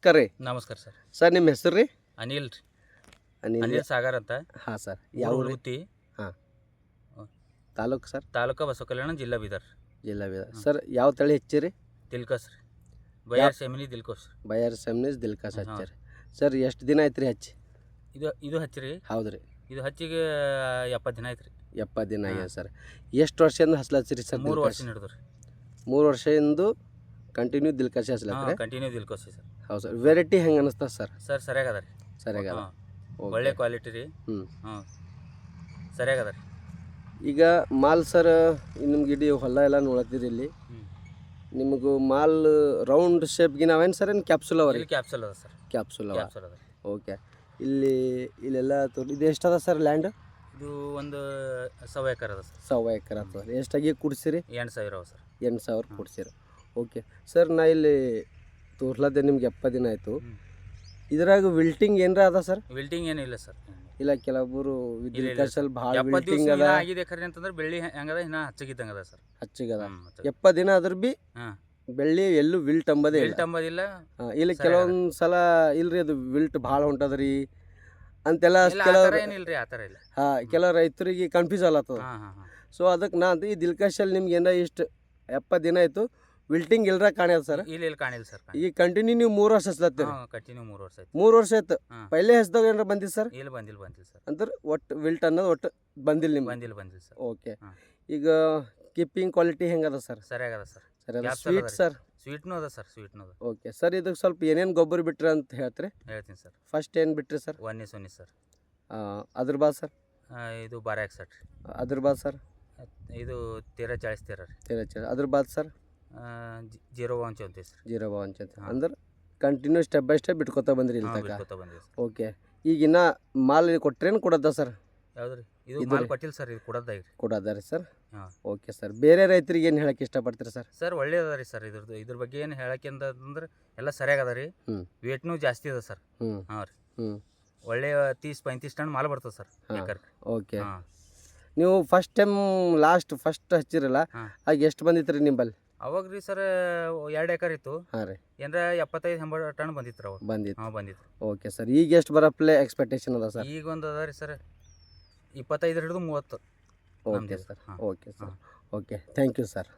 ನಮಸ್ಕಾರ ರೀ. ನಮಸ್ಕಾರ ಸರ್. ಸರ್ ನಿಮ್ಮ ಹೆಸರು ರೀ? ಅನಿಲ್ ರೀ. ಅನಿಲ್ ಅನಿಲ್ ಸಾಗರ್ ಅಂತ. ಹಾಂ ಸರ್. ಯಾವ ಊರು? ಗುತ್ತಿ. ಹಾಂ. ತಾಲೂಕು ಸರ್? ತಾಲೂಕು ಬಸವಕಲ್ಯಾಣ, ಜಿಲ್ಲಾ ಬೀದರ್. ಜಿಲ್ಲಾ ಬೀದರ್. ಸರ್ ಯಾವ ತಳಿ ಹಚ್ಚಿರಿ? ದಿಲ್ಕಸ್ ರೀ. ಬಯಾರ್ ಸೆಮಿನಿ ದಿಲ್ಕೋಸ್. ಬಯಾರ್ ಸೆಮಿನಿಸ್ ದಿಲ್ಕಸ್ ಹಚ್ಚಿರಿ. ಸರ್ ಎಷ್ಟು ದಿನ ಆಯ್ತು ರೀ ಹಚ್ಚಿ? ಇದು ಹಚ್ಚಿರಿ. ಹೌದು ರೀ. ಇದು ಹಚ್ಚಿಗೆ 70 ದಿನ ಆಯ್ತು ರೀ. 70 ದಿನ ಆಗ್ಯದ ಸರ್. ಎಷ್ಟು ವರ್ಷದಿಂದ ಹಚ್ಲತ್ತೀರಿ ಸರ್? 3 ವರ್ಷ ಹಿಡಿದು ರೀ. 3 ವರ್ಷದಿಂದ ಕಂಟಿನ್ಯೂ ದಿಲ್ಕಸ್ ಹಚ್ಲತ್ತೀರಿ? ಕಂಟಿನ್ಯೂ ದಿಲ್ಕೋಸ್ ಸರ್. ಹೌದು ಸರ್. ವೆರೈಟಿ ಹೆಂಗೆ ಅನಿಸ್ತದೆ ಸರ್? ಸರ್ ಸರಿಯಾಗದ ರೀ. ಸರಿಯಾಗದ. ಒಳ್ಳೆ ಕ್ವಾಲಿಟಿ ರೀ. ಸರಿಯಾಗದ ರೀ. ಈಗ ಮಾಲ್ ಸರ್ ನಿಮ್ಗೆ ಇಡೀ ಹೊಲ ಎಲ್ಲ ನೋಡತ್ತೀರಿ ಇಲ್ಲಿ. ನಿಮಗೂ ಮಾಲ್ ರೌಂಡ್ ಶೇಪ್ಗೆ ನಾವೇನು ಸರ್ ಏನು ಕ್ಯಾಪ್ಸುಲ್ ಅವ ರೀ? ಕ್ಯಾಪ್ಸುಲ್ ಅದ ಸರ್. ಕ್ಯಾಪ್ಸುಲ್ ಅವ. ಕ್ಯಾಪ್ಸುಲ್ ಅದ. ಓಕೆ. ಇಲ್ಲೆಲ್ಲ ಇದು ಎಷ್ಟದ ಸರ್ ಲ್ಯಾಂಡ್? ಇದು ಒಂದು 100 ಎಕರೆ ಅದ ಸರ್. 100 ಎಕರೆ ಆಗ್ತದೆ. ಎಷ್ಟಾಗಿ ಕೊಡ್ಸಿರಿ? 8,000 ಅವ ಸರ್. 8,000 ಕೊಡ್ಸಿರಿ. Okay sir. ನಾ ಇಲ್ಲಿ ತೋರ್ಲತ್ತೆ ನಿಮ್ಗೆ 70 ದಿನ ಆಯಿತು. ಇದ್ರಾಗ ವಿಲ್ಟಿಂಗ್ ಏನರ ಅದ ಸರ್? ವಿಲ್ಟಿಂಗ್ ಏನಿಲ್ಲ ಸರ್. ಇಲ್ಲ, ಕೆಲವೊಬ್ಬರು ದಿಲ್ಕಸಲ್ಲಿ ಭಾಳ 70 ವಿಲ್ಟಿಂಗ್ ದಿವಸ ಅದ ಆಗಿದೆ ಖರೆ ಅಂತಂದ್ರೆ ಬೆಳ್ಳಿ ಹೆಂಗದ ಇನ್ನ ಹಚ್ಚಗಿದ್ದಂಗೆ ಅದ ಸರ್. ಹಚ್ಚಿಗದ. 70 ದಿನ ಆದ್ರೂ ಬಿ ಬೆಳ್ಳಿ ಎಲ್ಲೂ ವಿಲ್ಟ್ ಅಂಬೋದೇ ಇಲ್ಲ. ಅಂಬೋದಿಲ್ಲ. ಇಲ್ಲ, ಕೆಲವೊಂದು ಸಲ ಇಲ್ರಿ ಅದು ವಿಲ್ಟ್ ಭಾಳ ಹೊಂಟದ್ರಿ ಅಂತೆಲ್ಲ ಏನಿಲ್ರಿ, ಆ ಥರ ಇಲ್ಲ. ಕೆಲ ರೈತರಿಗೆ ಕನ್ಫ್ಯೂಸ್ ಆಗ್ಲತ್ತದ. ಸೊ ಅದಕ್ಕೆ ನಾ ಈ ದಿಲ್ಕಶಲ್ಲಿ ನಿಮ್ಗೆ ಏನೋ ಇಷ್ಟು 70 ದಿನ ಆಯಿತು, ವಿಲ್ಟಿಂಗ್ ಇಲ್ರ ಕಾಣ್ಯದ ಸರ್? ಇಲ್ಲ ಕಾಣಿಲ್ಲ ಸರ್. ಈಗ ಕಂಟಿನ್ಯೂ ನೀವು 3 ವರ್ಷ ಹಚ್ಲತ್ತೀರಿ? ಕಂಟಿನ್ಯೂ 3 ವರ್ಷ ಆಯ್ತು. 3 ವರ್ಷ ಆಯ್ತು. ಪೈಲೆ ಹಚ್ದಾಗ ಏನಾರ ಬಂದಿತ್ತು ಸರ್? ಇಲ್ಲ ಬಂದಿಲ್ಲ ಸರ್. ಅಂದ್ರೆ ಒಟ್ಟು ವಿಲ್ಟ್ ಅನ್ನೋದು ಒಟ್ಟು ಬಂದಿಲ್ಲ ನಿಮ್ಗೆ? ಬಂದಿಲ್ಲ ಸರ್. ಓಕೆ. ಈಗ ಕೀಪಿಂಗ್ ಕ್ವಾಲಿಟಿ ಹೆಂಗದ ಸರ್? ಸರಿಯಾಗದ ಸರ್. ಸರಿ. Sweet sir? ಸ್ವೀಟ್ನೂ ಅದ ಸರ್. ಸ್ವೀಟ್ನೂ ಅದ. Okay sir. ಇದಕ್ಕೆ ಸ್ವಲ್ಪ ಏನೇನು ಗೊಬ್ಬರ ಬಿಟ್ರಿ ಅಂತ ಹೇಳ್ತೀರಿ? ಹೇಳ್ತೀನಿ ಸರ್. ಫಸ್ಟ್ ಏನು ಬಿಟ್ರಿ ಸರ್? 1 ಸರ್. ಅದ್ರ ಬಾದ್ ಸರ್? ಇದು 12 ರೀ. ಅದ್ರ ಬಾದ್ ಸರ್? ಇದು 13 ರೀ. 13 ಅದ್ರ ಬಾದ್ ಸರ್? 0 ಸರ್. 0 ಅಂದ್ರೆ ಕಂಟಿನ್ಯೂ ಸ್ಟೆಪ್ ಬೈ ಸ್ಟೆಪ್ ಬಿಟ್ಕೊತಾ ಬಂದ್ರಿ ಇಲ್ಲಿ ತನಕ? ಬಿಟ್ಕೊತಾ ಬಂದಿವಿ ಸರ್. ಓಕೆ. ಈಗಿನ್ನ ಮಾಲ್ ಕೊಟ್ರೇನು ಕೊಡೋದ ಸರ್? ಯಾವ್ದು ರೀ? ಇದು ಮಾಲ್ ಕೊಟ್ಟಿಲ್ಲ ಸರ್. ಇದು ಕೊಡೋದ ರೀ. ಕೊಡೋದ ರೀ ಸರ್? Okay sir. ಬೇರೆ ರೈತರಿಗೆ ಏನು ಹೇಳಕ್ಕೆ ಇಷ್ಟಪಡ್ತೀರಿ ಸರ್? ಸರ್ ಒಳ್ಳೇದ ರೀ ಸರ್. ಇದ್ರ ಬಗ್ಗೆ ಏನು ಹೇಳಕ್ಕೆ ಅಂತಂದ್ರೆ ಎಲ್ಲ ಸರಿಯಾಗದ ರೀ. ವೇಟ್ನೂ ಜಾಸ್ತಿ ಅದ ಸರ್. ಹಾಂ ರೀ. ಒಳ್ಳೆ 30-35 ಟನ್ ಮಾಲ್ ಬರ್ತದೆ ಸರ್ ಏಕರ್. ಓಕೆ. ನೀವು ಫಸ್ಟ್ ಟೈಮ್ ಫಸ್ಟ್ ಹಚ್ಚಿರಲ್ಲ, ಆಗ ಎಷ್ಟು ಬಂದಿತ್ತು ರೀ ನಿಂಬಲ್ಲಿ? ಅವಾಗ ರೀ ಸರ್ 2 ಎಕರೆ ಇತ್ತು. ಹಾಂ ರೀ. ಏನಾರ 75-80 ಟನ್ ಬಂದಿತ್ತು ಅವಾಗ. ಬಂದಿತ್ತು. Okay sir. ಈಗ ಎಷ್ಟು ಬರಪ್ಲೆ ಎಕ್ಸ್ಪೆಕ್ಟೇಷನ್ ಅದ ಸರ್? ಈಗ ಒಂದು ಅದ ರೀ ಸರ್ 25 ಹಿಡಿದು 30. Okay sir. Okay sir. Okay. Thank you sir.